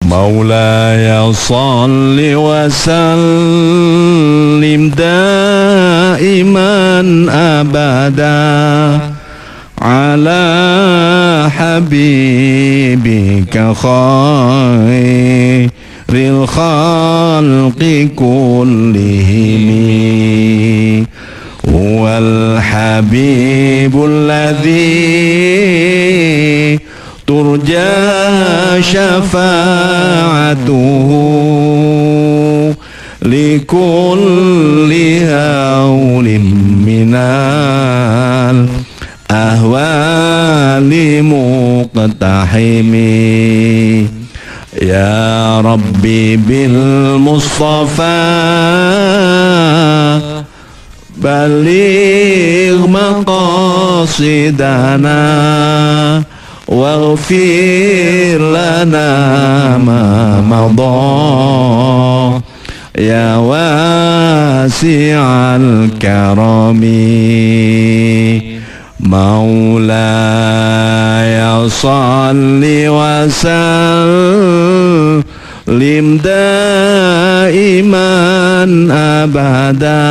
مولاي صل وسلم دائما أبدا على حبيبك خير الخلق كلهم هو الحبيب الذي ترجى شفاعته لكل هول من الأهوال مقتحم يا ربي بالمصطفى بلغ مقاصدنا واغفر لنا ما مضى يا واسع الكرم مولاي صل وسلم دائما أبدا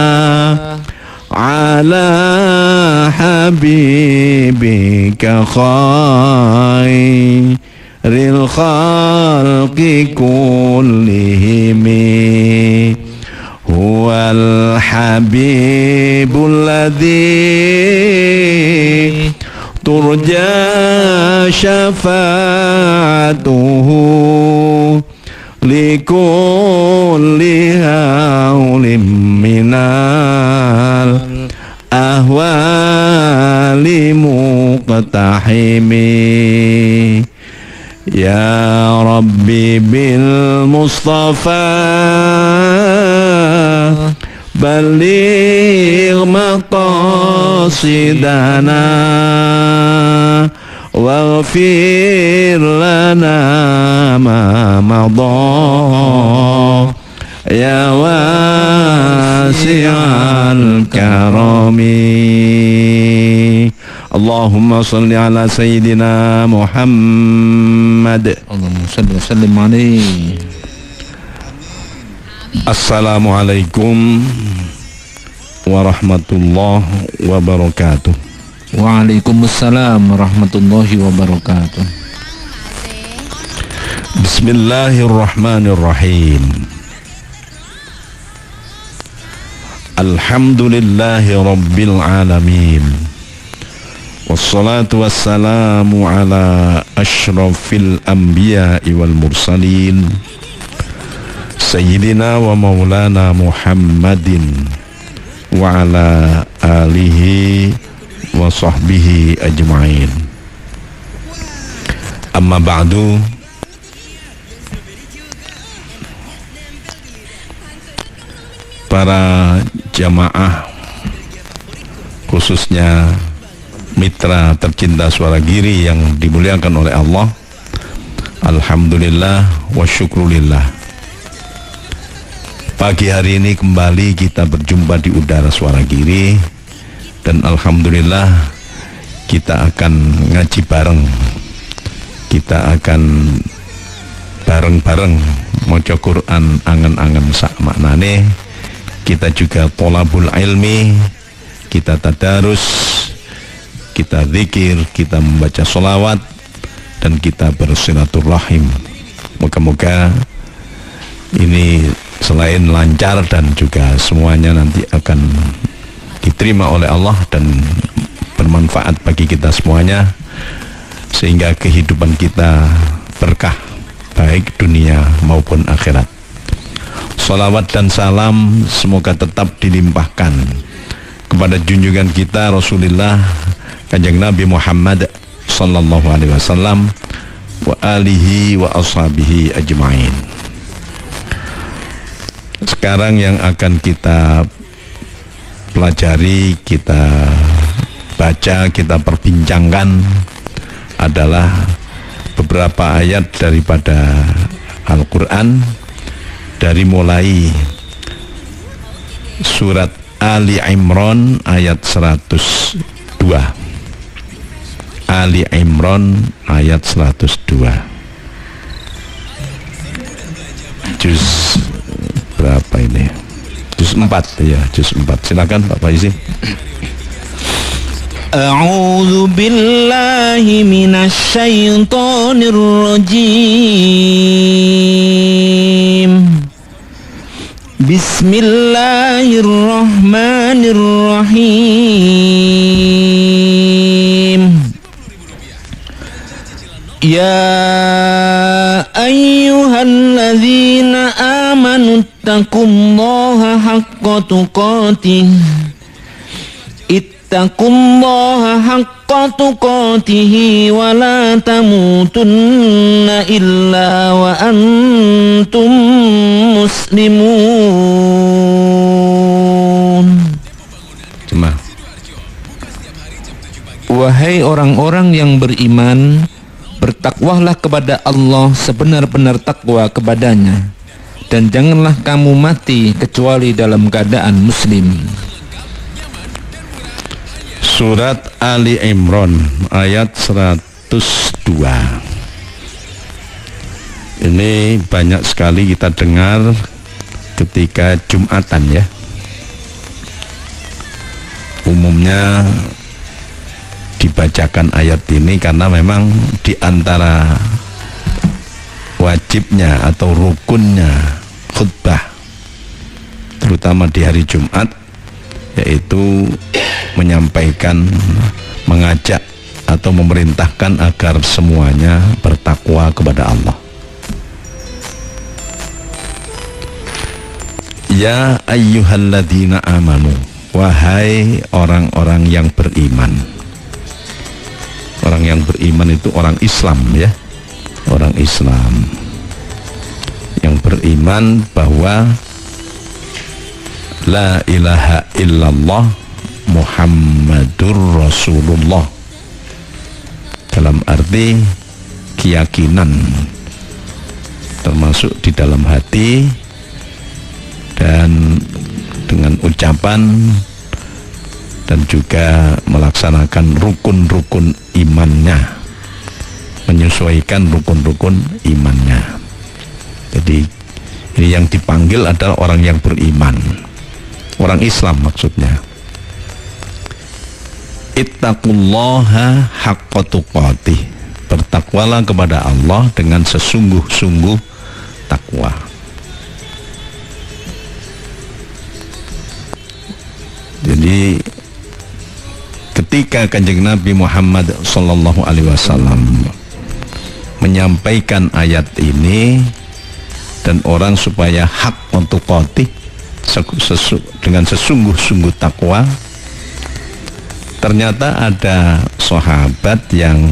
على حبيبك خير الخلق كلهم هو الحبيب الذي ترجى شفاعته لكل هول من الأهوال مقتحم يا ربي بالمصطفى بلغ مقاصدنا واغفر لنا ما مضى يا واسع الكرم اللهم صل على سيدنا محمد اللهم صل وسلم عليه. Assalamualaikum warahmatullahi wabarakatuh. Waalaikumsalam warahmatullahi wabarakatuh. Bismillahirrahmanirrahim. Alhamdulillahi rabbil alamin. Wassalatu wassalamu ala asyrafil anbiya'i wal mursalin Sayyidina wa maulana Muhammadin wa ala alihi wa sahbihi ajma'in. Amma ba'du. Para jamaah, khususnya mitra tercinta Suara Giri yang dimuliakan oleh Allah, alhamdulillah wa syukrulillah. Pagi hari ini kembali kita berjumpa di udara Suara Giri, dan alhamdulillah kita akan ngaji bareng, kita akan bareng-bareng maca Quran angen-angen sak maknane. Kita juga tolabul ilmi, kita tadarus, kita zikir, kita membaca sholawat, dan kita bersilaturahim. Moga-moga ini selain lancar dan juga semuanya nanti akan diterima oleh Allah dan bermanfaat bagi kita semuanya, sehingga kehidupan kita berkah baik dunia maupun akhirat. Salawat dan salam semoga tetap dilimpahkan kepada junjungan kita Rasulullah Kanjeng Nabi Muhammad sallallahu alaihi wasallam wa alihi wa ashabihi ajma'in. Sekarang yang akan kita pelajari, kita baca, kita perbincangkan adalah beberapa ayat daripada Al-Quran, dari mulai surat Ali Imran ayat 102. Ali Imran ayat 102. juz berapa ini? Juz 4 ya, juz 4. Silakan Pak Faizi. A'udzu billahi minasyaitonir rajim. Bismillahirrahmanirrahim. Ya ayyuhalladzina amanu ittaqullaha haqqa tuqatih. Ittaqullaha haqqa tuqatihi wa la tamutunna illa wa antum muslimun. Wahai orang-orang yang beriman, bertakwalah kepada Allah sebenar-benar takwa kepadanya, dan janganlah kamu mati kecuali dalam keadaan muslim. Surat Ali Imran ayat 102. Ini banyak sekali kita dengar ketika Jumatan ya. Umumnya dibacakan ayat ini karena memang diantara wajibnya atau rukunnya khutbah, terutama di hari Jumat, yaitu menyampaikan, mengajak atau memerintahkan agar semuanya bertakwa kepada Allah. Ya ayyuhalladzina amanu, wahai orang-orang yang beriman. Orang yang beriman itu orang Islam ya, orang Islam yang beriman bahwa la ilaha illallah Muhammadur Rasulullah, dalam arti keyakinan, termasuk di dalam hati dan dengan ucapan, dan juga melaksanakan rukun-rukun imannya, menyesuaikan rukun-rukun imannya. Jadi ini yang dipanggil adalah orang yang beriman, orang Islam maksudnya. Ittaqullaha haqqa tuqatih, bertakwalah kepada Allah dengan sesungguh-sungguh takwa. Jadi ketika Kanjeng Nabi Muhammad sallallahu alaihi wasallam menyampaikan ayat ini, dan orang supaya hak untuk tuqatih, dengan sesungguh-sungguh takwa, ternyata ada sahabat yang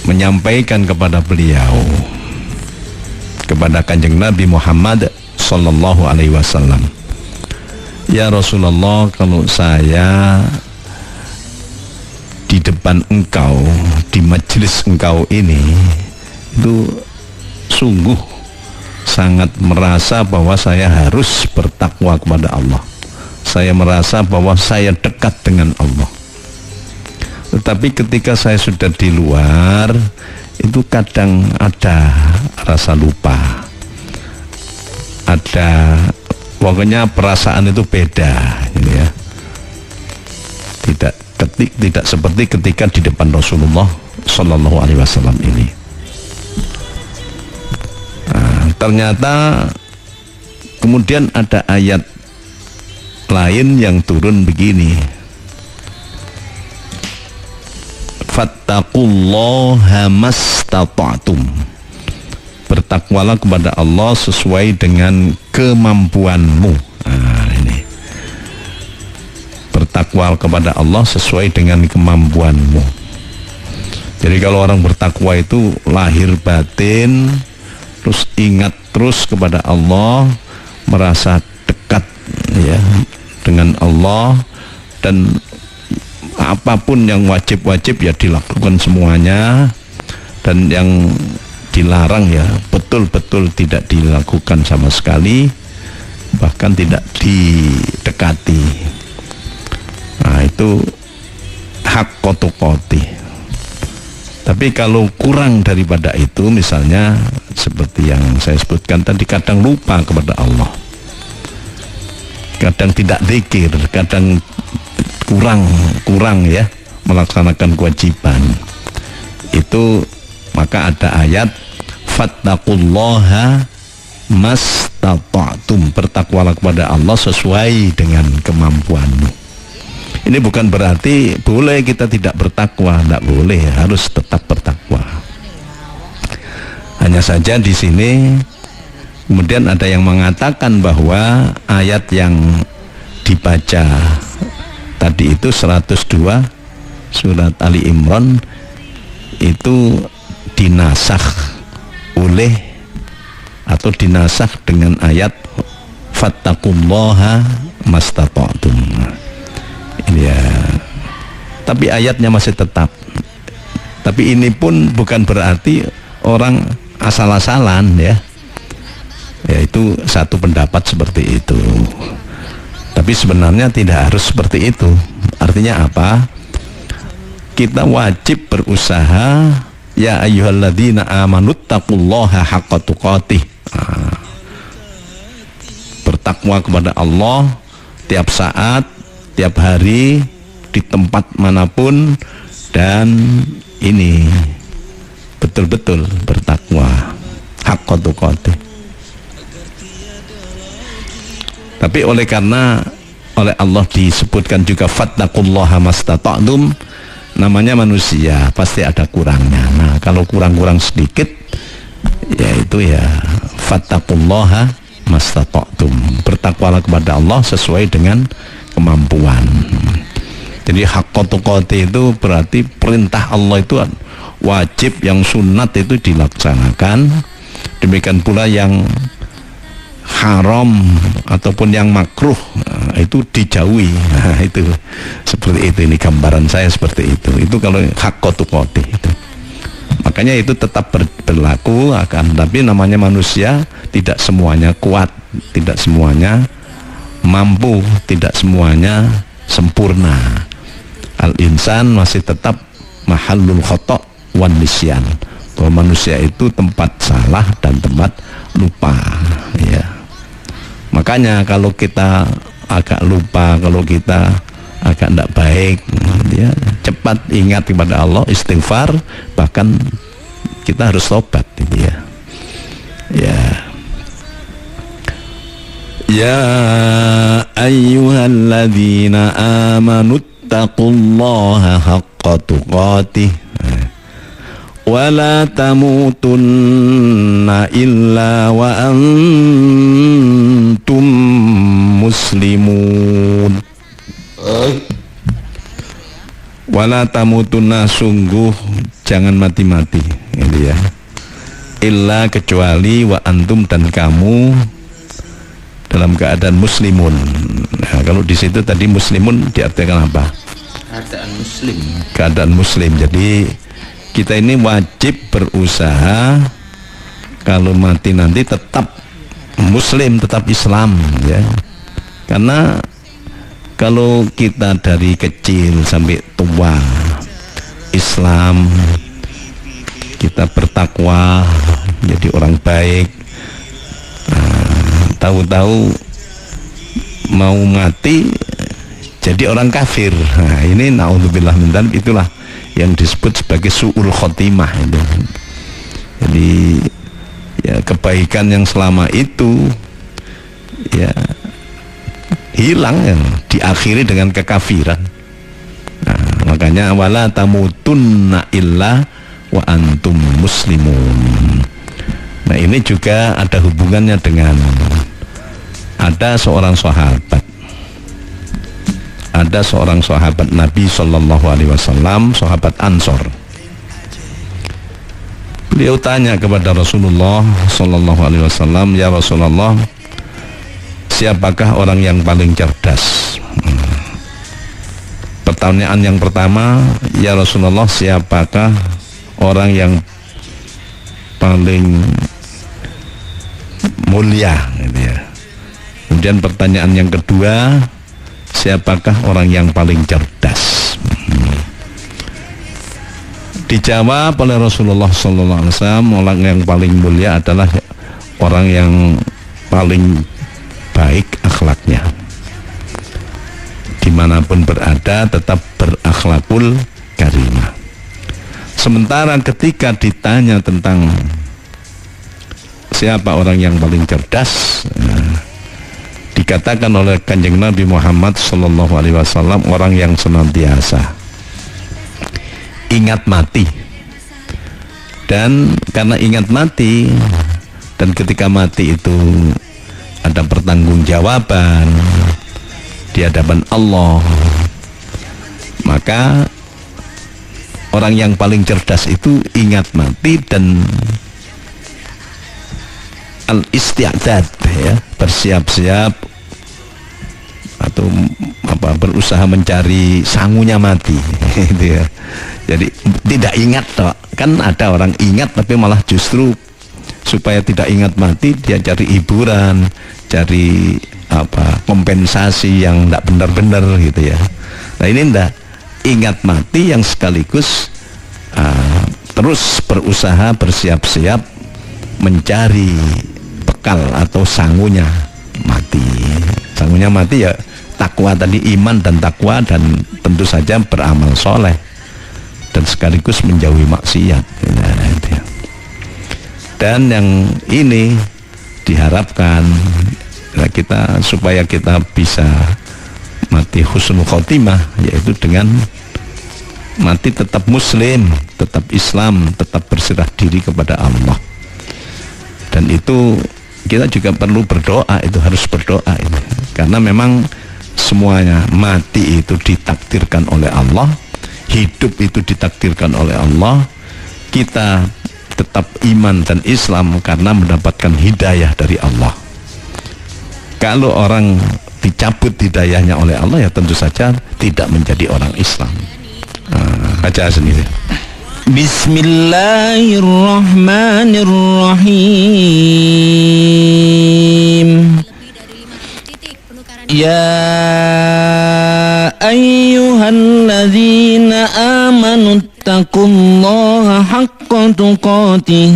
menyampaikan kepada beliau, kepada Kanjeng Nabi Muhammad sallallahu alaihi wasallam, ya Rasulullah, kalau saya di depan engkau, di majelis engkau ini, itu sungguh sangat merasa bahwa saya harus bertakwa kepada Allah. Saya merasa bahwa saya dekat dengan Allah. Tetapi ketika saya sudah di luar, itu kadang ada rasa lupa, ada, pokoknya perasaan itu beda, gitu ya. Tidak seperti ketika di depan Rasulullah Sallallahu Alaihi Wasallam ini. Nah, ternyata kemudian ada ayat lain yang turun begini, fattaqullaha mastata'tum, bertakwalah kepada Allah sesuai dengan kemampuanmu. Nah, ini bertakwa kepada Allah sesuai dengan kemampuanmu. Jadi kalau orang bertakwa itu lahir batin, terus ingat terus kepada Allah, merasa dekat ya dengan Allah, dan apapun yang wajib-wajib ya dilakukan semuanya, dan yang dilarang ya betul-betul tidak dilakukan sama sekali, bahkan tidak didekati. Nah, itu hak kotukoti. Tapi kalau kurang daripada itu, misalnya seperti yang saya sebutkan tadi, kadang lupa kepada Allah, kadang tidak zikir, kadang kurang ya melaksanakan kewajiban, itu maka ada ayat fattaqullaha mastata'tum, bertakwalah kepada Allah sesuai dengan kemampuanmu. Ini bukan berarti boleh kita tidak bertakwa, tidak boleh, harus tetap bertakwa. Hanya saja di sini kemudian ada yang mengatakan bahwa ayat yang dibaca tadi itu 102 surat Ali Imran itu dinasakh oleh atau dinasakh dengan ayat fattaqullaha mastata'tum. Ya, tapi ayatnya masih tetap. Tapi ini pun bukan berarti orang asal-asalan ya. Ya, itu satu pendapat seperti itu. Tapi sebenarnya tidak harus seperti itu. Artinya apa? Kita wajib berusaha, ya ayyuhalladzina amanuttaqullaha haqqa tuqatih. Bertakwa kepada Allah tiap saat, tiap hari, di tempat manapun, dan ini betul-betul bertakwa haqqa tuqatih. Tapi oleh Allah disebutkan juga fattaqullaha mastata'tum, namanya manusia pasti ada kurangnya. Nah, kalau kurang-kurang sedikit, yaitu ya fattaqullaha mastata'tum, bertakwalah kepada Allah sesuai dengan kemampuan. Jadi haqqa tuqatih itu berarti perintah Allah itu wajib, yang sunat itu dilaksanakan, demikian pula yang haram ataupun yang makruh itu dijauhi. Nah, itu seperti itu, ini gambaran saya seperti itu. Itu kalau haqqa tuqatih itu. Makanya itu tetap berlaku, tapi namanya manusia tidak semuanya kuat, tidak semuanya mampu, tidak semuanya sempurna. Al-insan masih tetap mahallul khata' wan nisyan, bahwa manusia itu tempat salah dan tempat lupa ya. Makanya kalau kita agak lupa, kalau kita agak tidak baik ya, cepat ingat kepada Allah, istighfar, bahkan kita harus tobat gitu ya. Ya ayyuhalladzina amanuttaqullaha haqqa tuqatih wa la tamutunna illa wa antum muslimun. Wala tamutunna, sungguh jangan mati-mati gitu ya, illa kecuali wa antum, dan kamu dalam keadaan muslimun. Nah, kalau di situ tadi muslimun diartikan apa? Keadaan muslim. Keadaan muslim. Jadi kita ini wajib berusaha kalau mati nanti tetap muslim, tetap Islam ya. Karena kalau kita dari kecil sampai tua Islam, kita bertakwa, jadi orang baik, tahu-tahu mau mati jadi orang kafir. Nah, ini naudzubillah min dzalik, itulah yang disebut sebagai su'ul khotimah itu. Jadi ya kebaikan yang selama itu ya hilang ya, diakhiri dengan kekafiran. Nah, makanya wala tamutunna illa wa antum muslimun. Nah, ini juga ada hubungannya dengan ada seorang sahabat Nabi Shallallahu Alaihi Wasallam, sahabat Ansor. Beliau tanya kepada Rasulullah Shallallahu Alaihi Wasallam, ya Rasulullah, siapakah orang yang paling cerdas? Pertanyaan yang pertama, ya Rasulullah, siapakah orang yang paling mulia gitu ya. Kemudian pertanyaan yang kedua, siapakah orang yang paling cerdas? Dijawab oleh Rasulullah SAW, orang yang paling mulia adalah orang yang paling baik akhlaknya. Dimanapun berada tetap berakhlakul karimah. Sementara ketika ditanya tentang siapa orang yang paling cerdas, dikatakan oleh Kanjeng Nabi Muhammad SAW, orang yang senantiasa ingat mati. Dan karena ingat mati, dan ketika mati itu ada pertanggungjawaban di hadapan Allah, maka orang yang paling cerdas itu ingat mati dan al-isti'dad, ya, bersiap-siap atau berusaha mencari sangunya mati gitu ya. Jadi tidak ingat toh. Kan ada orang ingat tapi malah justru supaya tidak ingat mati dia cari hiburan, cari kompensasi yang tidak benar-benar gitu ya. Nah ini enggak, ingat mati yang sekaligus terus berusaha bersiap-siap mencari bekal atau sangunya mati. Sangunya mati ya takwa tadi, iman dan takwa, dan tentu saja beramal soleh dan sekaligus menjauhi maksiat. Dan yang ini diharapkan kita supaya kita bisa mati husnul khotimah, yaitu dengan mati tetap muslim, tetap Islam, tetap berserah diri kepada Allah. Dan itu kita juga perlu berdoa, itu harus berdoa ini. Karena memang semuanya, mati itu ditakdirkan oleh Allah, hidup itu ditakdirkan oleh Allah. Kita tetap iman dan Islam karena mendapatkan hidayah dari Allah. Kalau orang dicabut hidayahnya oleh Allah, ya tentu saja tidak menjadi orang Islam. Baca sendiri. Bismillahirrahmanirrahim. Ya ayyuhalladzina amanu ittaqullaha haqqa tuqatih.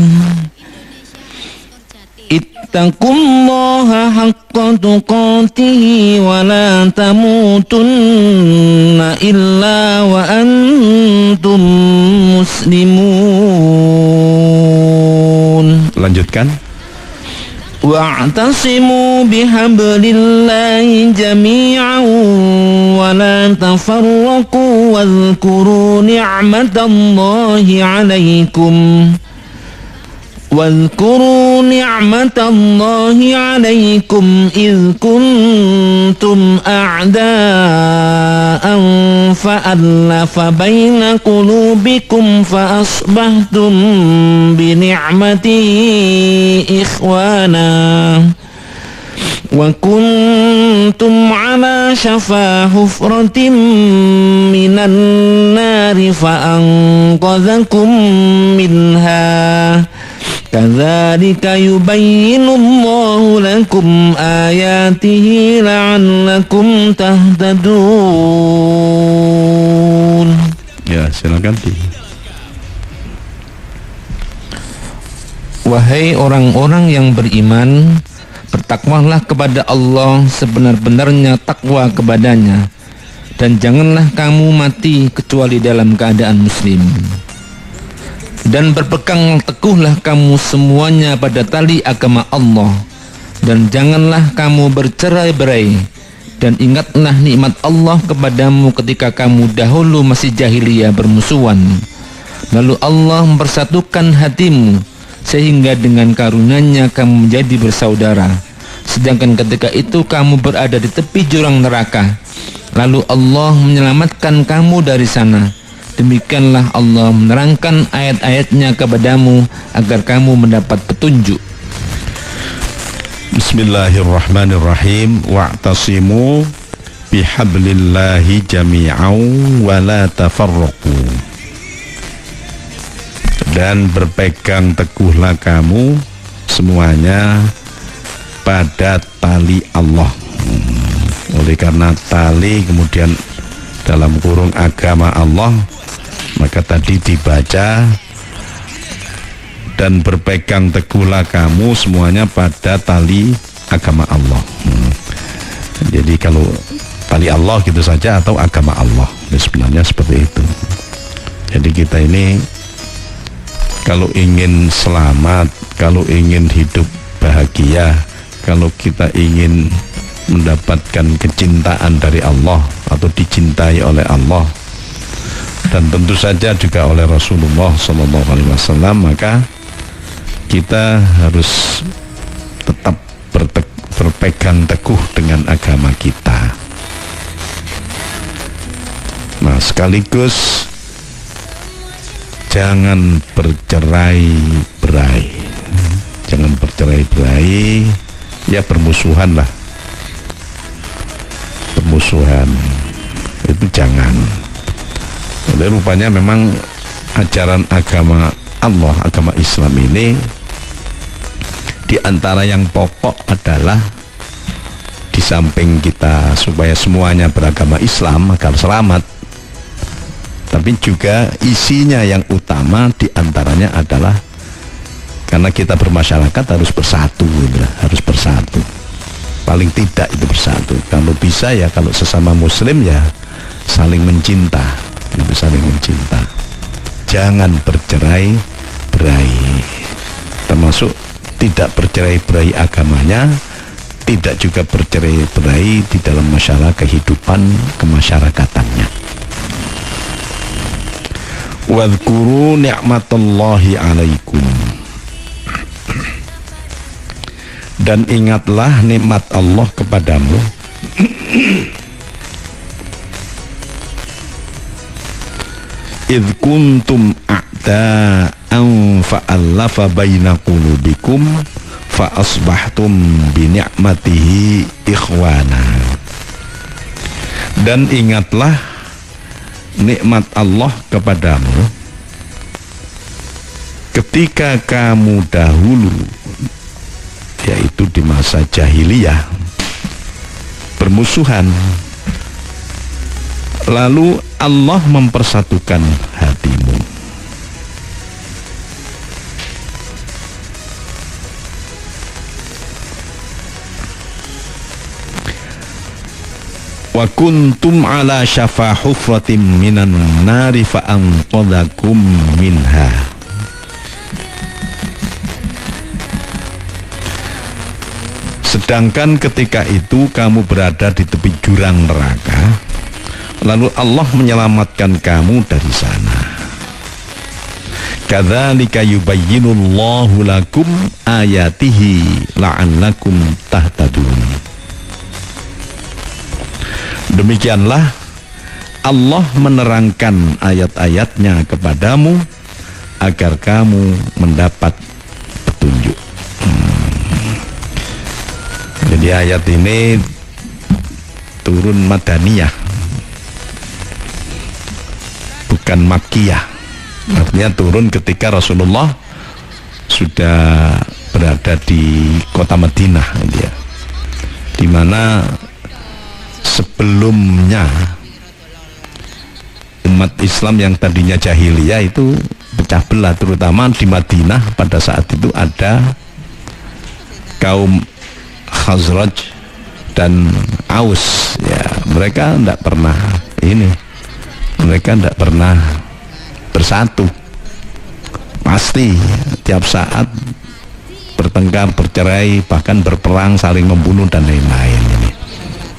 Ittaqullaha haqqa tuqatih wa la tamutunna illa wa antum muslimun. Lanjutkan. Wa'tasimu bihablillahi jami'an wa la tafarraqu wadhkuru ni'matallahi 'alaikum واذكروا نعمة الله عليكم إذ كنتم أعداء فألف بين قلوبكم فأصبحتم بنعمته إخوانا وكنتم على شفا حفرة من النار فأنقذكم منها كذلك يبين الله لكم آياته لعلكم تهتدون. Ya, silakan. Wahai orang-orang yang beriman, bertakwalah kepada Allah sebenar-benarnya takwa kepadanya, dan janganlah kamu mati kecuali dalam keadaan muslim. Dan berpegang teguhlah kamu semuanya pada tali agama Allah, dan janganlah kamu bercerai-berai, dan ingatlah nikmat Allah kepadamu ketika kamu dahulu masih jahiliyah bermusuhan. Lalu Allah mempersatukan hatimu sehingga dengan karunia-Nya kamu menjadi bersaudara. Sedangkan ketika itu kamu berada di tepi jurang neraka, lalu Allah menyelamatkan kamu dari sana. Demikianlah Allah menerangkan ayat-ayat-Nya kepadamu agar kamu mendapat petunjuk. Bismillahirrahmanirrahim. Wa'tasimu bihablillahi jami'an wa la tafarraqu. Dan berpegang teguhlah kamu semuanya pada tali Allah. Oleh karena tali kemudian dalam kurung agama Allah, Maka tadi dibaca, dan berpegang teguhlah kamu semuanya pada tali agama Allah. Jadi kalau tali Allah gitu saja atau agama Allah, sebenarnya seperti itu. Jadi kita ini kalau ingin selamat, kalau ingin hidup bahagia, kalau kita ingin mendapatkan kecintaan dari Allah atau dicintai oleh Allah, dan tentu saja juga oleh Rasulullah SAW, maka kita harus tetap berpegang teguh dengan agama kita. Nah, sekaligus jangan bercerai-berai. Jangan bercerai-berai, ya bermusuhan lah. Permusuhan itu jangan. Jadi rupanya memang ajaran agama Allah, agama Islam ini di antara yang pokok adalah di samping kita supaya semuanya beragama Islam agar selamat, tapi juga isinya yang utama di antaranya adalah karena kita bermasyarakat harus bersatu, harus bersatu. Paling tidak itu bersatu. Kalau bisa ya, kalau sesama Muslim ya saling mencinta, saling mencinta. Jangan bercerai-berai, termasuk tidak bercerai-berai agamanya, tidak juga bercerai-berai di dalam masalah kehidupan kemasyarakatannya. Wadhkuru ni'matallahi alaikum, dan ingatlah nikmat Allah kepadamu. Idh kuntum a'da'an fa'allafa baina qulubikum fa asbahtum bi ni'matihi ikhwana. Dan ingatlah nikmat Allah kepadamu ketika kamu dahulu, yaitu di masa jahiliyah, bermusuhan, lalu Allah mempersatukan hatimu. Wa kuntum ala syafa hufratin minan nari fa anqadhakum minha. Sedangkan ketika itu kamu berada di tepi jurang neraka, lalu Allah menyelamatkan kamu dari sana. Kadzalika yubayyinullahu lakum ayatihi la'allakum tahtadun. Demikianlah Allah menerangkan ayat-ayatnya kepadamu agar kamu mendapat petunjuk. Jadi ayat ini turun Madaniyah, bukan Makkiyah. Artinya turun ketika Rasulullah sudah berada di kota Madinah, di mana sebelumnya umat Islam yang tadinya jahiliyah itu pecah belah, terutama di Madinah. Pada saat itu ada kaum Khazraj dan Aus, ya mereka tidak pernah bersatu, pasti tiap saat bertengkar, bercerai, bahkan berperang, saling membunuh dan lain-lain.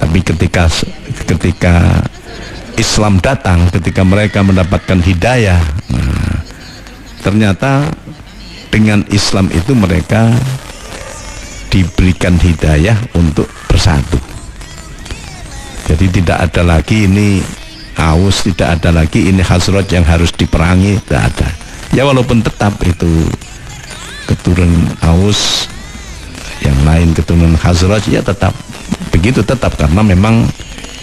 Tapi ketika Islam datang, ketika mereka mendapatkan hidayah, ternyata dengan Islam itu mereka diberikan hidayah untuk bersatu. Jadi tidak ada lagi ini Aus, tidak ada lagi ini Khazraj yang harus diperangi, tidak ada. Ya walaupun tetap itu keturunan Aus, yang lain keturunan Khazraj, ya tetap begitu, tetap, karena memang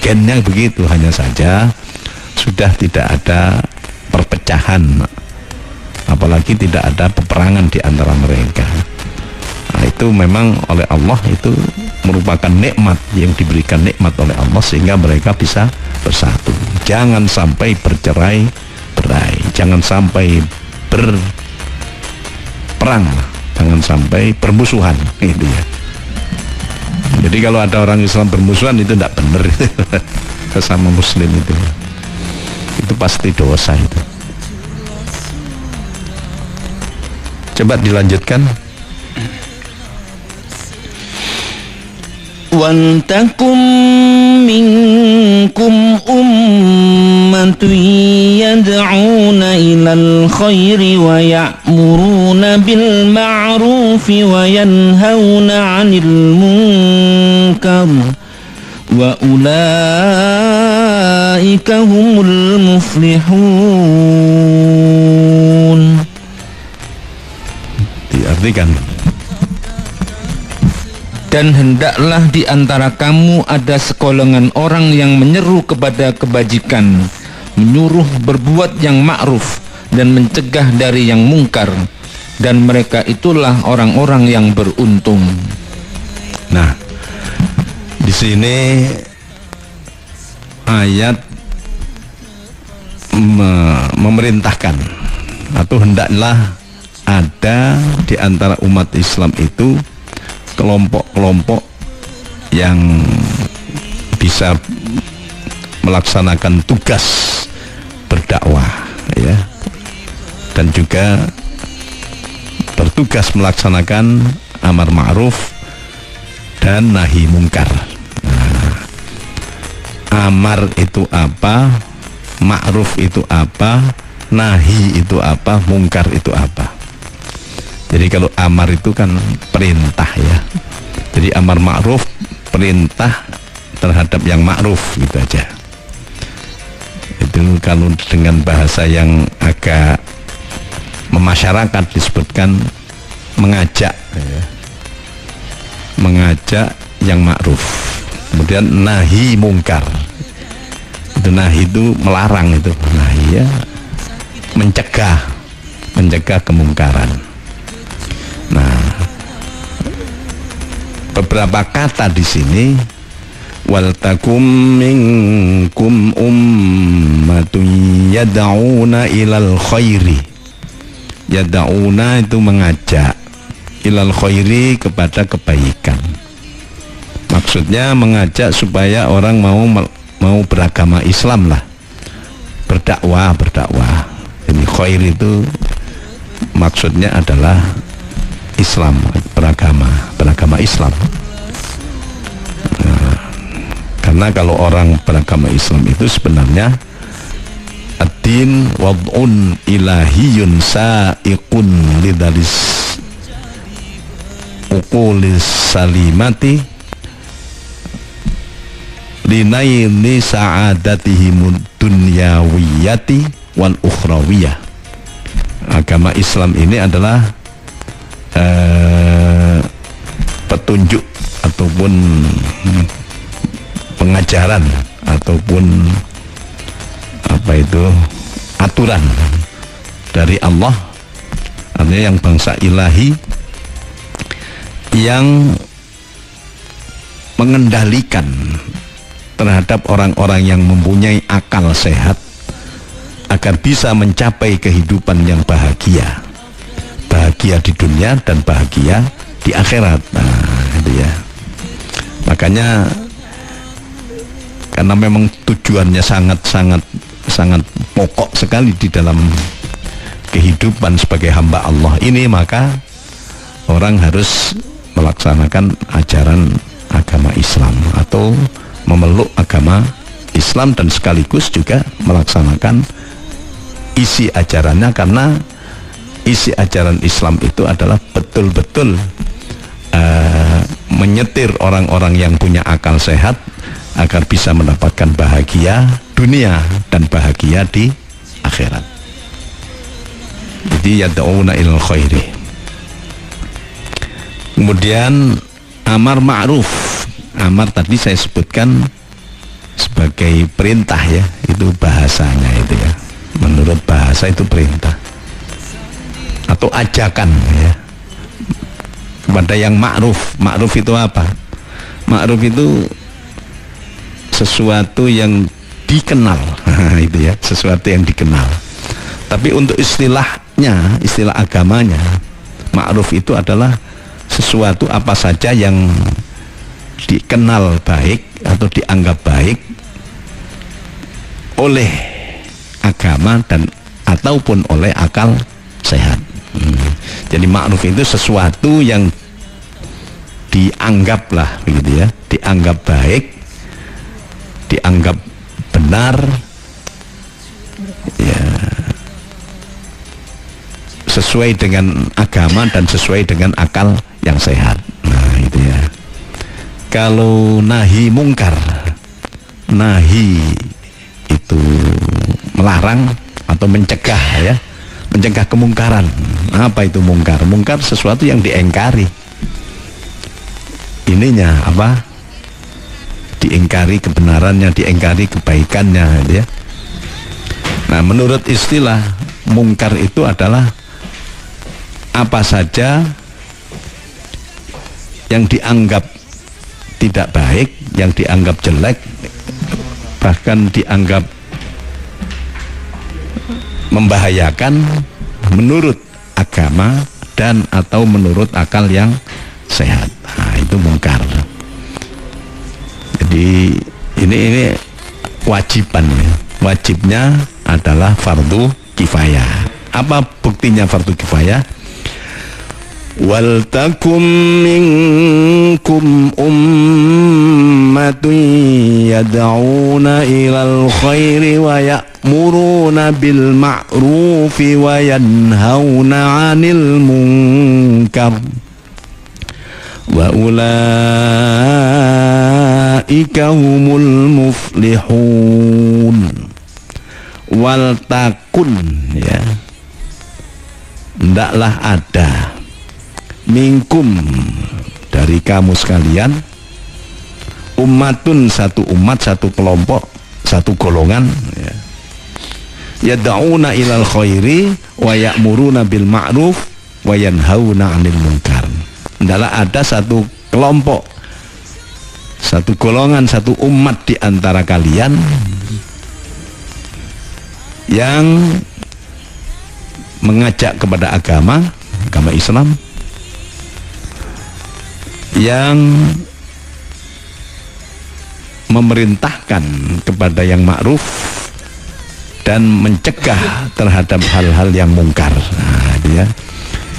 gennya begitu. Hanya saja sudah tidak ada perpecahan, apalagi tidak ada peperangan di antara mereka. Nah, itu memang oleh Allah, itu merupakan nikmat yang diberikan nikmat oleh Allah sehingga mereka bisa bersatu. Jangan sampai bercerai-berai. bercerai, jangan sampai berperang, jangan sampai bermusuhan, gitu ya. Jadi kalau ada orang Islam bermusuhan itu tidak benar sesama Muslim itu pasti dosa itu. Coba dilanjutkan. وَلْتَكُنْ مِنْكُمْ أُمَّةٌ يَدْعُونَ إِلَى الْخَيْرِ وَيَأْمُرُونَ بِالْمَعْرُوفِ وَيَنْهَوْنَ عَنِ الْمُنْكَرِ وَأُولَئِكَ هُمُ الْمُفْلِحُونَ. Diartikan, dan hendaklah di antara kamu ada segolongan orang yang menyeru kepada kebajikan, menyuruh berbuat yang ma'ruf dan mencegah dari yang mungkar, dan mereka itulah orang-orang yang beruntung. nah, di sini ayat memerintahkan atau hendaklah ada di antara umat Islam itu kelompok-kelompok yang bisa melaksanakan tugas berdakwah, ya, dan juga bertugas melaksanakan amar ma'ruf dan nahi mungkar. Nah, amar itu apa, ma'ruf itu apa, nahi itu apa, mungkar itu apa. Jadi kalau amar itu kan perintah, ya. Jadi amar ma'ruf perintah terhadap yang ma'ruf, gitu aja. Itu kalau dengan bahasa yang agak memasyarakat disebutkan mengajak, ya. Mengajak yang ma'ruf. Kemudian nahi mungkar. Itu nahi itu melarang, itu nahi, ya, mencegah kemungkaran. Nah, beberapa kata di sini, wal takum minkum ummatun yad'una ilal khairi. Yad'una itu mengajak, ilal khairi kepada kebaikan. Maksudnya mengajak supaya orang mau beragama Islam lah, berdakwah. Ini khair itu maksudnya adalah Islam, beragama Islam. Nah, karena kalau orang beragama Islam itu sebenarnya ad-din wad'un ilahiyun sa'iqun lidalis uqulis salimati linaili sa'adatihimud dunyawiyati wal ukhrawiyah. Agama Islam ini adalah petunjuk ataupun pengajaran ataupun aturan dari Allah, artinya yang bangsa ilahi yang mengendalikan terhadap orang-orang yang mempunyai akal sehat agar bisa mencapai kehidupan yang bahagia di dunia dan bahagia di akhirat. Nah, itu ya. Makanya karena memang tujuannya sangat pokok sekali di dalam kehidupan sebagai hamba Allah ini, maka orang harus melaksanakan ajaran agama Islam atau memeluk agama Islam dan sekaligus juga melaksanakan isi ajarannya, karena isi ajaran Islam itu adalah betul-betul menyetir orang-orang yang punya akal sehat agar bisa mendapatkan bahagia dunia dan bahagia di akhirat. Jadi yad'una ilal khairi. Kemudian amar ma'ruf. Amar tadi saya sebutkan sebagai perintah, ya, itu bahasanya itu, ya. Menurut bahasa itu perintah atau ajakan, ya, kepada yang ma'ruf. Ma'ruf itu apa? Ma'ruf itu sesuatu yang dikenal. Itu, ya, sesuatu yang dikenal. Tapi untuk istilahnya, istilah agamanya, ma'ruf itu adalah sesuatu apa saja yang dikenal baik atau dianggap baik oleh agama dan ataupun oleh akal sehat. Jadi ma'ruf itu sesuatu yang dianggap lah begitu ya, dianggap baik, dianggap benar, ya, sesuai dengan agama dan sesuai dengan akal yang sehat. Nah itu ya. Kalau nahi mungkar, nahi itu melarang atau mencegah ya, mencegah kemungkaran. Apa itu mungkar? Mungkar sesuatu yang diingkari. Ininya apa? Diingkari kebenarannya, diingkari kebaikannya ya. Nah menurut istilah mungkar itu adalah apa saja yang dianggap tidak baik, yang dianggap jelek, bahkan dianggap membahayakan menurut agama dan atau menurut akal yang sehat. Nah itu mungkar. Jadi ini kewajiban ya. Wajibnya adalah fardu kifayah. Apa buktinya fardu kifayah? Wal takum minkum ummatun yad'una ilal khairi wa ya'muruna bil ma'rufi wa yanhauna 'anil munkar wa ulaika humul muflihun. Wal takun ya, hendaklah ada minkum dari kamu sekalian ummatun, satu umat, satu kelompok, satu golongan ya, yad'una ilal khairi wa ya'muruna bil ma'ruf wa yanhauna 'anil munkar. Hendaklah ada satu kelompok, satu golongan, satu umat di antara kalian yang mengajak kepada agama Islam, yang memerintahkan kepada yang ma'ruf dan mencegah terhadap hal-hal yang mungkar. Nah, ya.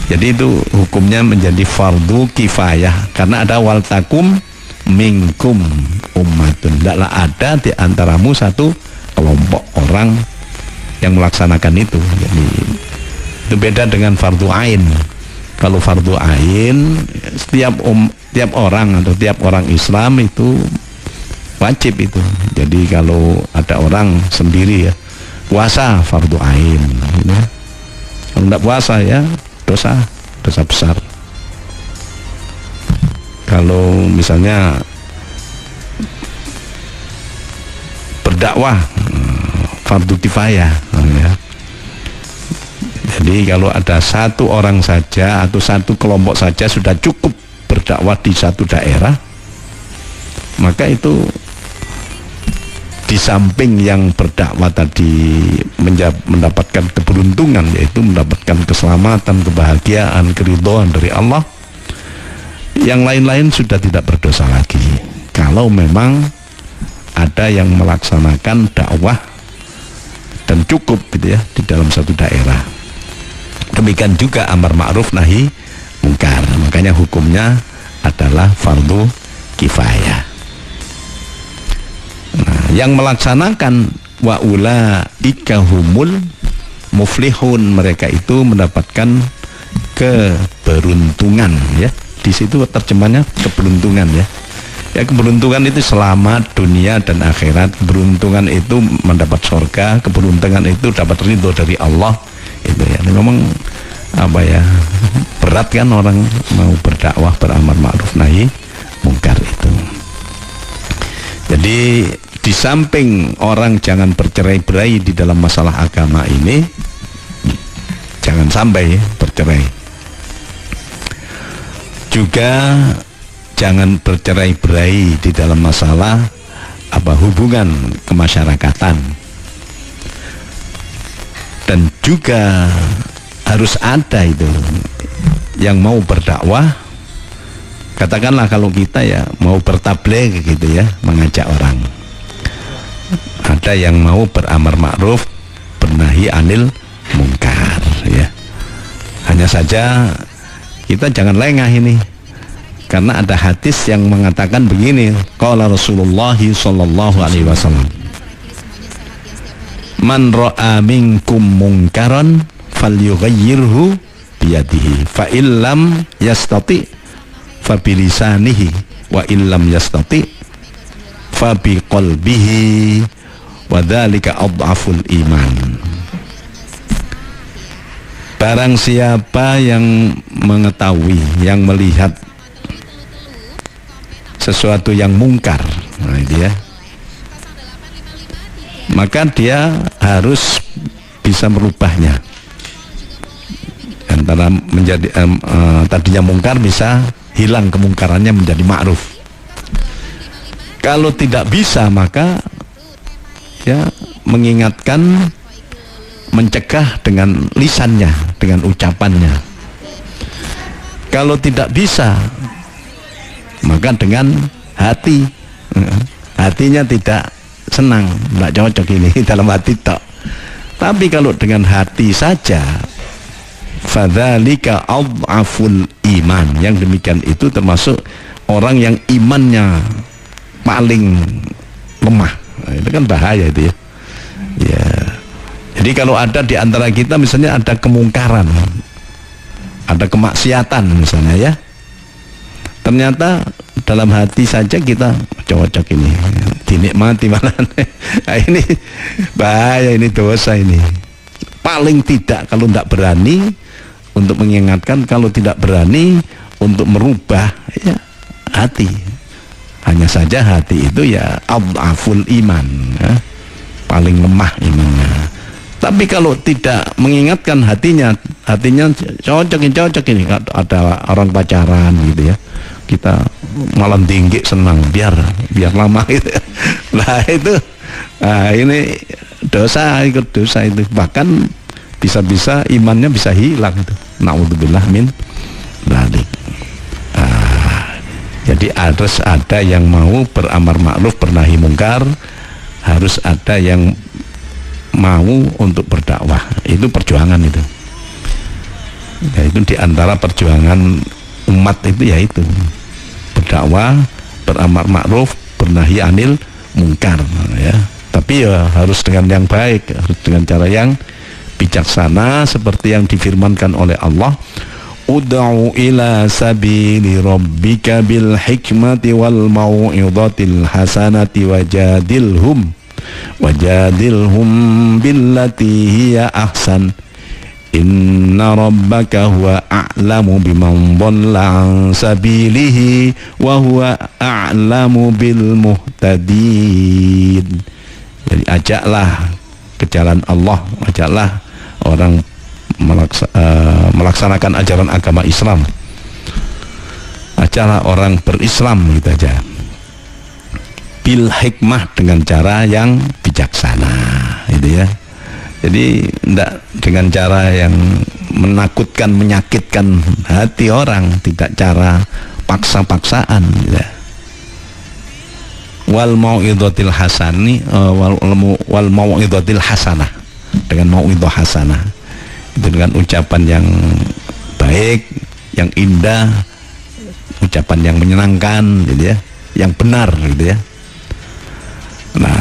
Jadi itu hukumnya menjadi fardu kifayah karena ada wal takum minkum ummatun. Tidaklah ada di antaramu satu kelompok orang yang melaksanakan itu. Jadi itu beda dengan fardu ain. Kalau fardu ain tiap orang atau tiap orang Islam itu wajib itu. Jadi kalau ada orang sendiri ya puasa fardu ain gitu. Kalau tidak puasa ya dosa besar. Kalau misalnya berdakwah fardu kifayah ya. Jadi kalau ada satu orang saja atau satu kelompok saja sudah cukup berdakwah di satu daerah, maka itu di samping yang berdakwah tadi mendapatkan keberuntungan, yaitu mendapatkan keselamatan, kebahagiaan, keridhaan dari Allah, yang lain-lain sudah tidak berdosa lagi kalau memang ada yang melaksanakan dakwah dan cukup gitu ya di dalam satu daerah. Demikian juga amar ma'ruf nahi mungkar, makanya hukumnya adalah fardu kifayah. Nah, yang melaksanakan wa ulaika humul muflihun, mereka itu mendapatkan keberuntungan ya. Di situ terjemahnya keberuntungan ya. Ya keberuntungan itu selamat dunia dan akhirat. Keberuntungan itu mendapat surga, keberuntungan itu dapat ridho dari Allah. Itu ya. Memang apa ya, berat kan orang mau berdakwah beramar ma'ruf nahi mungkar itu. Jadi di samping orang jangan bercerai-berai di dalam masalah agama ini, jangan sampai bercerai, juga jangan bercerai-berai di dalam masalah hubungan kemasyarakatan. Dan juga harus ada itu yang mau berdakwah. Katakanlah kalau kita ya mau bertabligh gitu ya, mengajak orang, ada yang mau beramar ma'ruf bernahi anil mungkar ya. Hanya saja kita jangan lengah ini, karena ada hadis yang mengatakan begini, qala Rasulullah sallallahu alaihi wasallam, man ra'a minkum munkaran falyughayyirhu biyadihi fa illam yastati fa bilisanihi wa illam yastati fa biqalbihi wa dzalika adhaful iman. Barang siapa yang mengetahui, yang melihat sesuatu yang mungkar, nah itu ya, maka dia harus bisa merubahnya. Antara menjadi tadinya mungkar bisa hilang kemungkarannya menjadi ma'ruf. Kalau tidak bisa, maka ya mengingatkan, mencegah dengan lisannya, dengan ucapannya. Kalau tidak bisa, maka dengan hati. Hatinya tidak senang, tidak cocok ini dalam hati tok. Tapi kalau dengan hati saja, fadzalika adhaful iman. Yang demikian itu termasuk orang yang imannya paling lemah. Nah, itu kan bahaya itu ya. Ya. Jadi kalau ada di antara kita misalnya ada kemungkaran, ada kemaksiatan misalnya ya, ternyata dalam hati saja kita cocok ini, dinikmati malah. Nah, ini bahaya, ini dosa ini. Paling tidak kalau tidak berani untuk mengingatkan, kalau tidak berani untuk merubah ya hati. Hanya saja hati itu ya adhaful iman ya, paling lemah imannya. Tapi kalau tidak mengingatkan hatinya cocok ini, ada orang pacaran gitu ya, kita malam tinggi senang biar lama gitu. Nah itu, ini dosa, ikut dosa itu, bahkan bisa-bisa imannya bisa hilang itu. Na'udzubillah min dzalik. Jadi harus ada yang mau beramar ma'ruf bernahi mungkar, harus ada yang mau untuk berdakwah. Itu perjuangan itu. Ya, itu diantara perjuangan umat itu ya itu berdakwah, beramar ma'ruf, bernahi anil mungkar ya. Tapi ya harus dengan yang baik, harus dengan cara yang bijaksana seperti yang difirmankan oleh Allah, ud'u ila sabili rabbika bil hikmati wal mau'izatil hasanati wajadilhum billati hiya ahsan inna rabbaka huwa a'lamu biman dhalla an sabilihi wa huwa a'lamu bil muhtadin. Jadi ajaklah ke jalan Allah, ajaklah orang melaksanakan ajaran agama Islam, ajaklah orang berislam gitu aja, bil hikmah, dengan cara yang bijaksana gitu ya. Jadi tidak dengan cara yang menakutkan, menyakitkan hati orang, tidak cara paksa-paksaan gitu ya. Wal mau'izatil hasani wal mau'izatil hasanah, dengan mau'izah hasanah itu dengan ucapan yang baik, yang indah, ucapan yang menyenangkan gitu ya, yang benar gitu ya. Nah,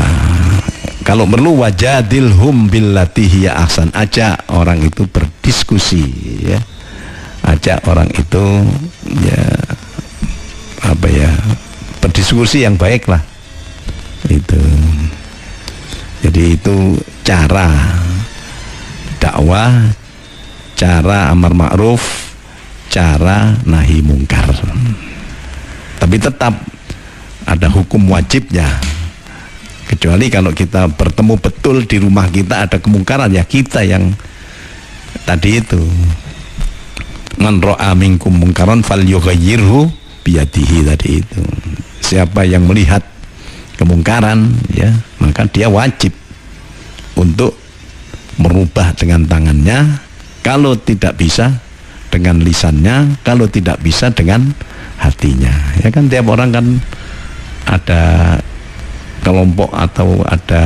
kalau perlu wajadilhum billati hiya ahsan, ajak orang itu berdiskusi ya, ajak orang itu ya apa ya, berdiskusi yang baik lah itu. Jadi itu cara dakwah, cara amar ma'ruf, cara nahi mungkar. Tapi tetap ada hukum wajibnya. Kecuali kalau kita bertemu betul di rumah kita ada kemungkaran, ya kita yang tadi itu, man ra'a minkum mungkaran falyughayyirhu biyadihi tadi itu. Siapa yang melihat kemungkaran ya, maka dia wajib untuk merubah dengan tangannya, kalau tidak bisa dengan lisannya, kalau tidak bisa dengan hatinya. Ya kan, tiap orang kan ada kelompok atau ada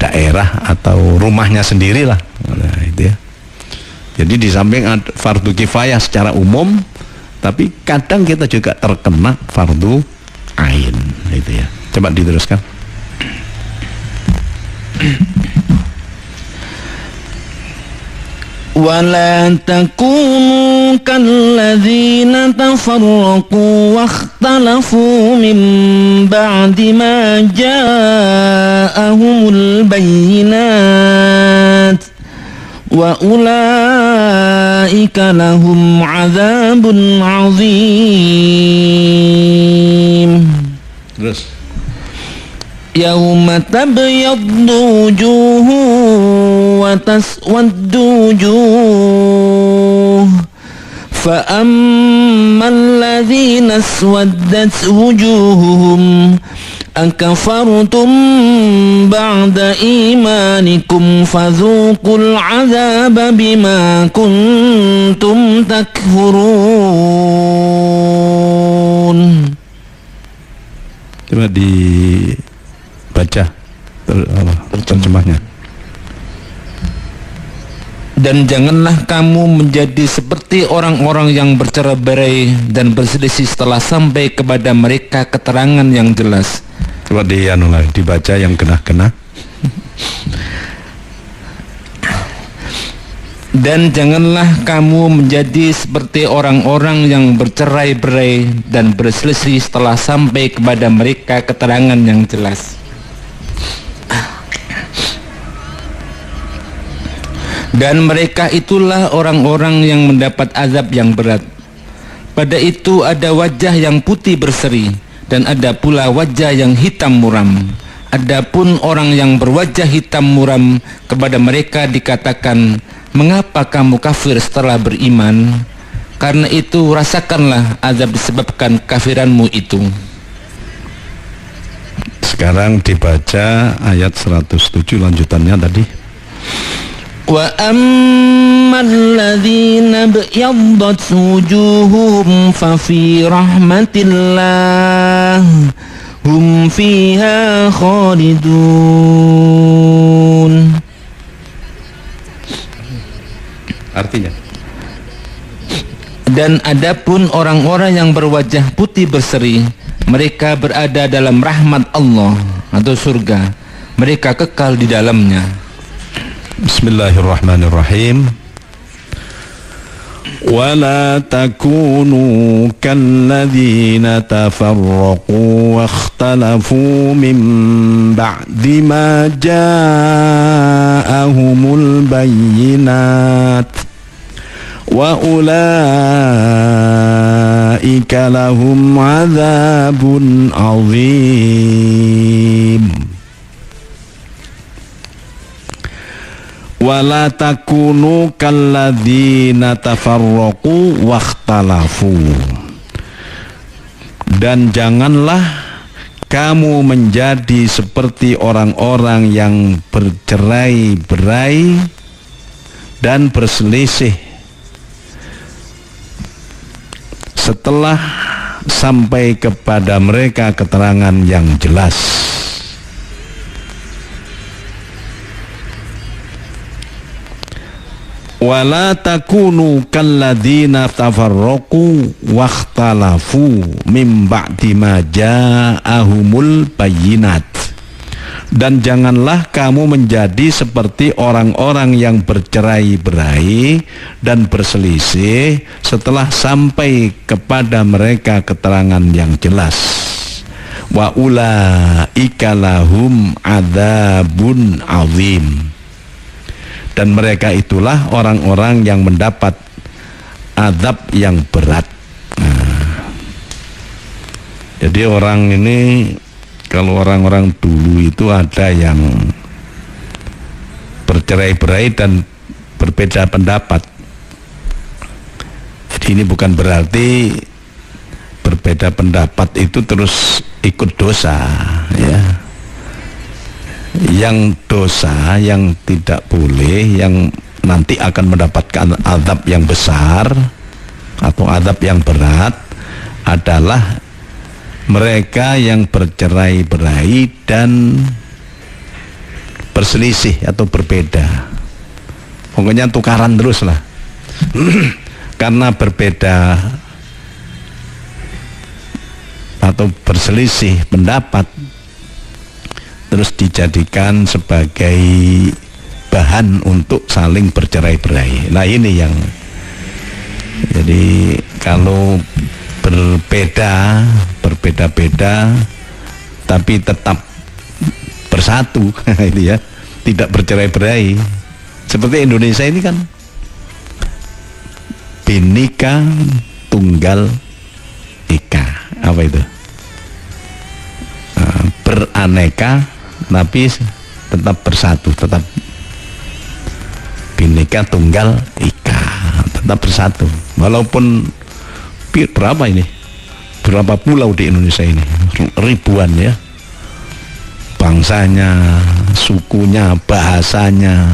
daerah atau rumahnya sendirilah. Nah, itu ya. Jadi di samping fardu kifayah secara umum, tapi kadang kita juga terkena fardu ain, itu ya. Coba diteruskan. ولا تكونوا كالذين تفرقوا واختلفوا من بعد ما جاءهم البينات وأولئك لهم عذاب عظيم. Terus. يوم تبيض وجوه وتسود وجوه فأما الذين اسودت وجوههم أكفرتم بعد إيمانكم فذوقوا العذاب بما كنتم تكفرون. Coba dibaca terjemahnya. Dan janganlah kamu menjadi seperti orang-orang yang bercerai-berai dan berselisih setelah sampai kepada mereka keterangan yang jelas. Coba dibaca yang kena-kena. Dan janganlah kamu menjadi seperti orang-orang yang bercerai-berai dan berselisih setelah sampai kepada mereka keterangan yang jelas. Dan mereka itulah orang-orang yang mendapat azab yang berat. Pada itu ada wajah yang putih berseri dan ada pula wajah yang hitam muram. Adapun orang yang berwajah hitam muram, kepada mereka dikatakan, mengapa kamu kafir setelah beriman? Karena itu rasakanlah azab disebabkan kafiranmu itu. Sekarang dibaca ayat 107 lanjutannya tadi. Wa ammal ladzina biyaddat wujuhuhum fa fi rahmatillah hum fiha khalidun. Artinya, dan adapun orang-orang yang berwajah putih berseri, mereka berada dalam rahmat Allah atau surga, mereka kekal di dalamnya. Bismillahirrahmanirrahim. ولا تكونوا كالذين تفرقوا واختلفوا من بعد ما جاءهم البينات وأولئك لهم عذاب عظيم. Wala takunu kalladzina tafarraqu wakhtalafu. Dan janganlah kamu menjadi seperti orang-orang yang bercerai-berai dan berselisih setelah sampai kepada mereka keterangan yang jelas. Wala takunu kalladzina tafarraqu wakhtalafu mim ba'di ma ja'ahumul bayyinat. Dan janganlah kamu menjadi seperti orang-orang yang bercerai-berai dan berselisih setelah sampai kepada mereka keterangan yang jelas. Wa ulaika lahum adzabun azim. Dan mereka itulah orang-orang yang mendapat azab yang berat. Nah, jadi orang ini, kalau orang-orang dulu itu ada yang bercerai-berai dan berbeda pendapat. Jadi ini bukan berarti berbeda pendapat itu terus ikut dosa, ya. yang dosa, yang tidak boleh, yang nanti akan mendapatkan azab yang besar atau azab yang berat adalah mereka yang bercerai-berai dan berselisih atau berbeda. Pokoknya tukaran terus lah. Karena berbeda atau berselisih pendapat, terus dijadikan sebagai bahan untuk saling bercerai-berai. Nah ini yang, jadi kalau berbeda-beda tapi tetap bersatu ini ya, tidak bercerai-berai. Seperti Indonesia ini kan Bhinneka Tunggal Ika, apa itu? Beraneka tapi tetap bersatu, tetap Bhinneka Tunggal Ika, tetap bersatu. Walaupun berapa pulau di Indonesia ini, ribuan ya, bangsanya, sukunya, bahasanya,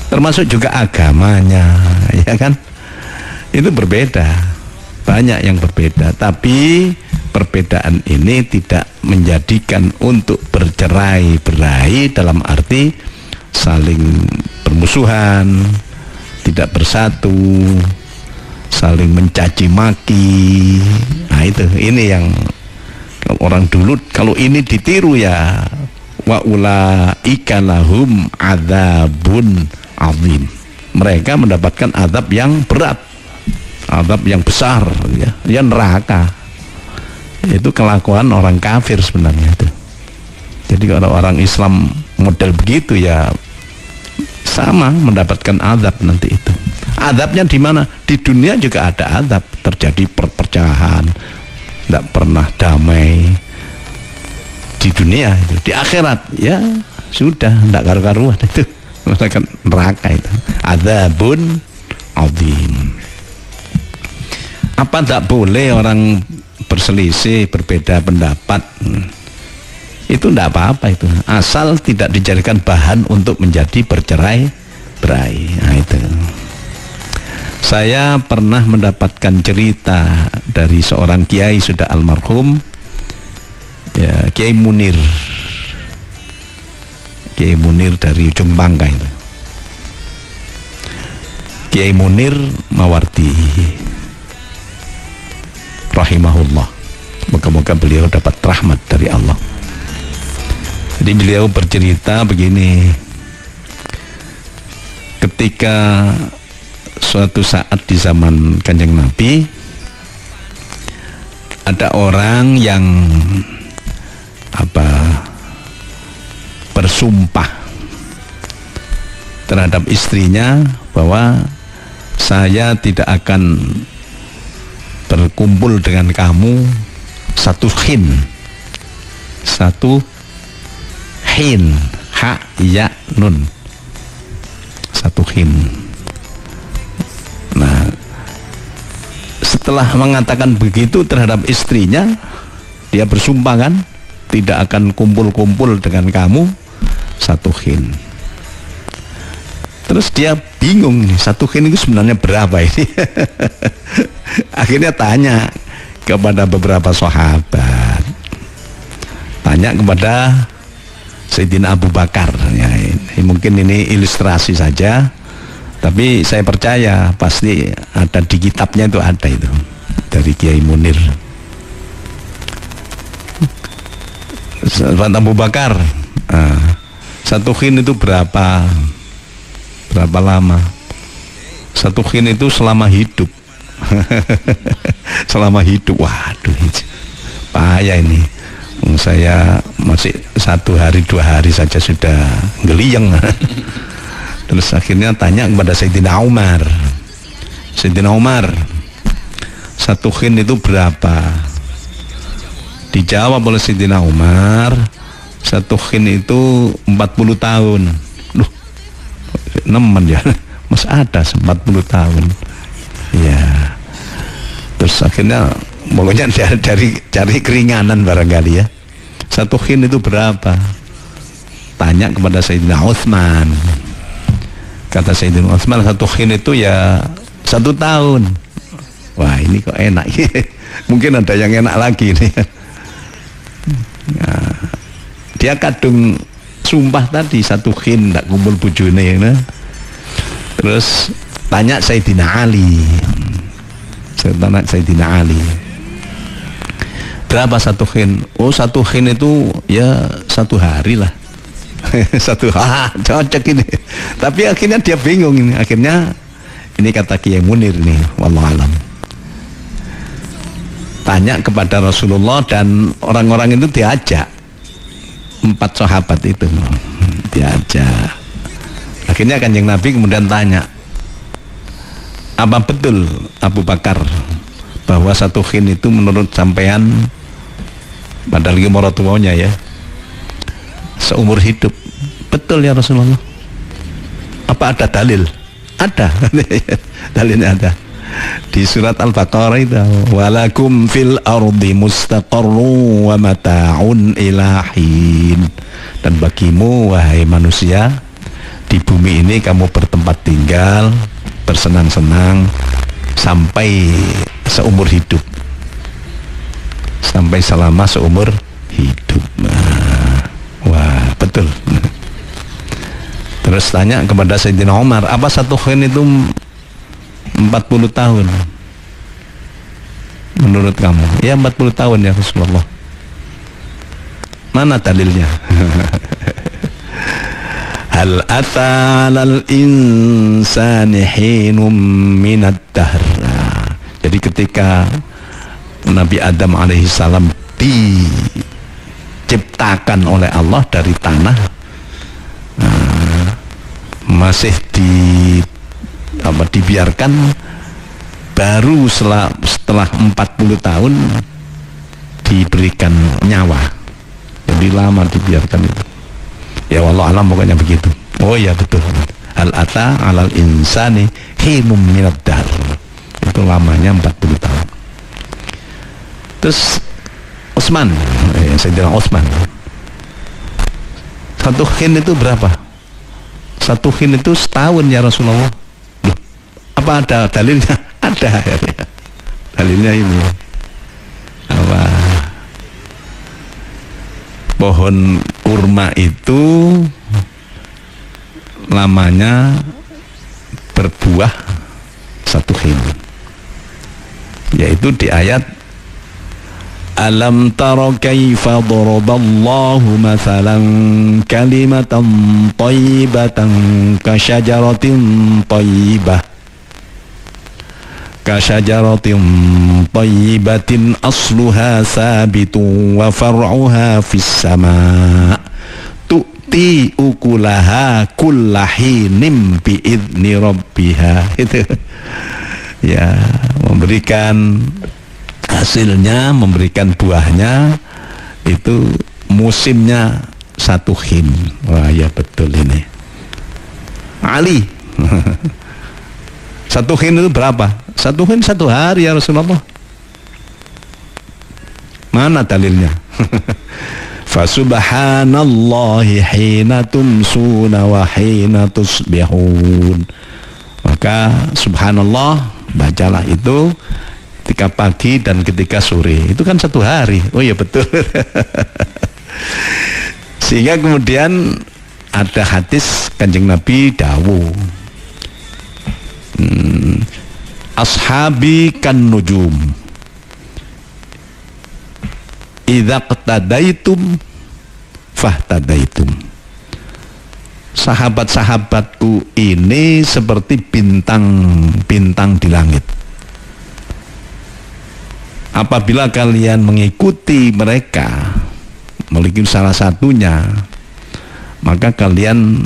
termasuk juga agamanya, ya kan? Itu berbeda, banyak yang berbeda, tapi perbedaan ini tidak menjadikan untuk bercerai-berai dalam arti saling bermusuhan, tidak bersatu, saling mencaci maki. Nah itu, ini yang orang dulu kalau ini ditiru ya, wa ulaika lahum adzabun azim, mereka mendapatkan azab yang berat, azab yang besar ya, neraka. Itu kelakuan orang kafir sebenarnya itu. Jadi kalau orang Islam model begitu ya sama mendapatkan azab nanti itu. Azabnya di mana? Di dunia juga ada azab, terjadi perpecahan, tidak pernah damai di dunia itu. Di akhirat ya sudah tidak karu-karuan itu, merasakan neraka itu. Adzabun azim. Apa tidak boleh orang berselisih, berbeda pendapat? Itu tidak apa-apa itu, asal tidak dijadikan bahan untuk menjadi bercerai-berai. Nah itu. Saya pernah mendapatkan cerita dari seorang kiai sudah almarhum ya, Kiai Munir dari Ujung Pangkah itu. Kiai Munir Mawardi rahimahullah, moga-moga beliau dapat rahmat dari Allah. Jadi beliau bercerita begini, ketika suatu saat di zaman Kanjeng Nabi ada orang yang bersumpah terhadap istrinya bahwa saya tidak akan berkumpul dengan kamu satu hin, ha ya nun, satu hin. Nah, setelah mengatakan begitu terhadap istrinya, dia bersumpah kan, tidak akan kumpul-kumpul dengan kamu satu hin. Terus dia bingung nih, satu hin itu sebenarnya berapa ini? Akhirnya tanya kepada beberapa sahabat, tanya kepada Sayyidina Abu Bakar ya, mungkin ini ilustrasi saja, tapi saya percaya pasti ada di kitabnya, itu ada itu dari Kiai Munir. Sahabat Abu Bakar, satu hin itu berapa lama? Satu hin itu selama hidup. Selama hidup, waduh, payah ini. Saya masih 1 hari 2 hari saja sudah geliyeng. Terus akhirnya tanya kepada Sayyidina Umar, satu hin itu berapa? Dijawab oleh Sayyidina Umar, satu hin itu 40 tahun. Loh, nemen ya, mas ada 40 tahun ya. Terus akhirnya pokoknya cari keringanan barangkali ya. Satu hin itu berapa? tanya kepada Sayyidina Utsman. Kata Sayyidina Utsman, satu khin itu ya 1 tahun. Wah, ini kok enak. Mungkin ada yang enak lagi nih. Nah, dia kadung sumpah tadi 1 khin tak kumpul bojone ya. Terus tanya Sayyidina Ali. Tanya Sayyidina Ali, berapa 1 khin? Oh, 1 khin itu ya 1 hari lah. 1 cocok ini. Tapi akhirnya dia bingung ini. Akhirnya ini kata Kiai Munir nih, wallahu alam. Tanya kepada Rasulullah dan orang-orang itu diajak. 4 sahabat itu diajak. Akhirnya Kanjeng Nabi kemudian tanya, apa betul Abu Bakar bahwa 1 khin itu menurut sampean, padahal lagi maratuwanya ya, seumur hidup? Betul ya Rasulullah. Apa ada dalil? Ada. Dalilnya ada di surat Al-Baqarah itu, walakum fil ardi mustaqarrun wa mata'un ilahin, dan bagimu wahai manusia di bumi ini kamu bertempat tinggal, bersenang-senang sampai seumur hidup, sampai selama seumur hidup. Wah, betul. Terus tanya kepada Sayyidina Umar, apa 1 khin itu 40 tahun menurut kamu? Ya 40 tahun ya Rasulullah. Mana dalilnya? Hal atalal insani hinum minad dahr. Jadi ketika Nabi Adam alaihissalam diciptakan oleh Allah dari tanah, masih dibiarkan, baru setelah 40 tahun diberikan nyawa. Jadi lama dibiarkan itu. Ya wallahu alam, pokoknya begitu. Oh ya betul. Hal ata alal insani hinum minad dahr. Itu lamanya 40 tahun. Terus Utsman, Sayyidina Utsman, 1 khin itu berapa? 1 khin itu setahun ya Rasulullah. Loh, apa ada dalilnya? Ada ya. Dalilnya ini apa? Pohon kurma itu lamanya berbuah 1 khin, yaitu di ayat alam tara kaifa daraballahu mathalan kalimatan thayyibatan kasyajaratin thayyibatin asluha sabitun wa far'uha fis sama' tu'ti ukulaha kullahinim bi'idni rabbiha. Itu ya, memberikan hasilnya, memberikan buahnya itu musimnya 1 khin. Wah ya betul ini. Ali 1 khin itu berapa? 1 khin 1 hari ya Rasulullah. Mana dalilnya? Fasubhanallahi hina tumsuna wa hina tusbihun. Maka subhanallah, bacalah itu ketika pagi dan ketika sore. Itu kan 1 hari. Oh ya betul. Sehingga kemudian ada hadis Kanjeng Nabi dawuh, ashabi kan nujum idza qtadaitum fahtadaitum. Sahabat-sahabatku ini seperti bintang-bintang di langit. Apabila kalian mengikuti mereka, memiliki salah satunya, maka kalian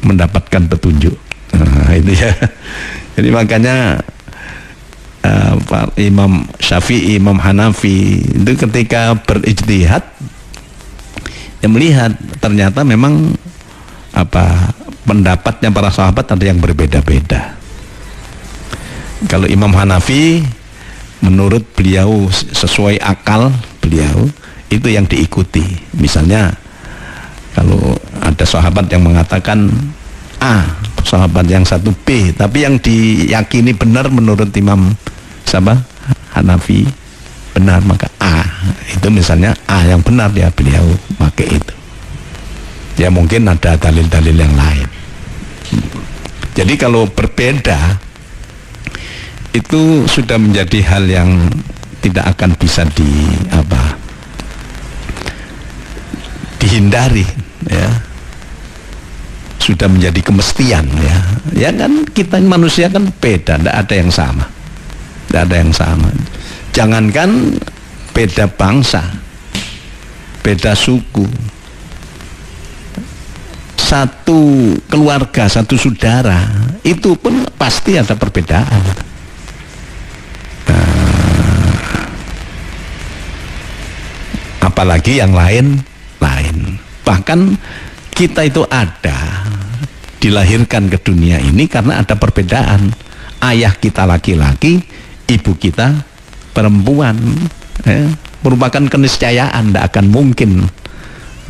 mendapatkan petunjuk. Nah, itu ya. Jadi makanya Imam Syafi'i, Imam Hanafi itu ketika berijtihad, ya melihat ternyata memang pendapatnya para sahabat ada yang berbeda-beda. Kalau Imam Hanafi, menurut beliau sesuai akal beliau itu yang diikuti. Misalnya Kalau ada sahabat yang mengatakan A, sahabat yang satu B, tapi yang diyakini benar menurut Imam siapa? Hanafi benar, maka A. Itu misalnya A yang benar, ya beliau pakai itu. Ya mungkin ada dalil-dalil yang lain. Jadi kalau berbeda itu sudah menjadi hal yang tidak akan bisa dihindari, ya. Sudah menjadi kemestian, ya. Ya kan, kita manusia kan beda, tidak ada yang sama. Tidak ada yang sama. Jangankan beda bangsa, beda suku, satu keluarga, satu saudara, itu pun pasti ada perbedaan. Apalagi yang lain. Bahkan kita itu ada, dilahirkan ke dunia ini karena ada perbedaan. Ayah kita laki-laki, ibu kita perempuan, merupakan keniscayaan, tidak akan mungkin.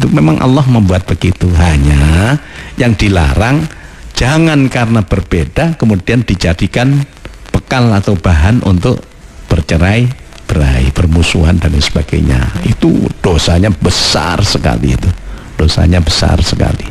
Itu memang Allah membuat begitu. Hanya yang dilarang, jangan karena berbeda kemudian dijadikan bekal atau bahan untuk bercerai-berai, bermusuhan dan sebagainya. Itu dosanya besar sekali, itu dosanya besar sekali.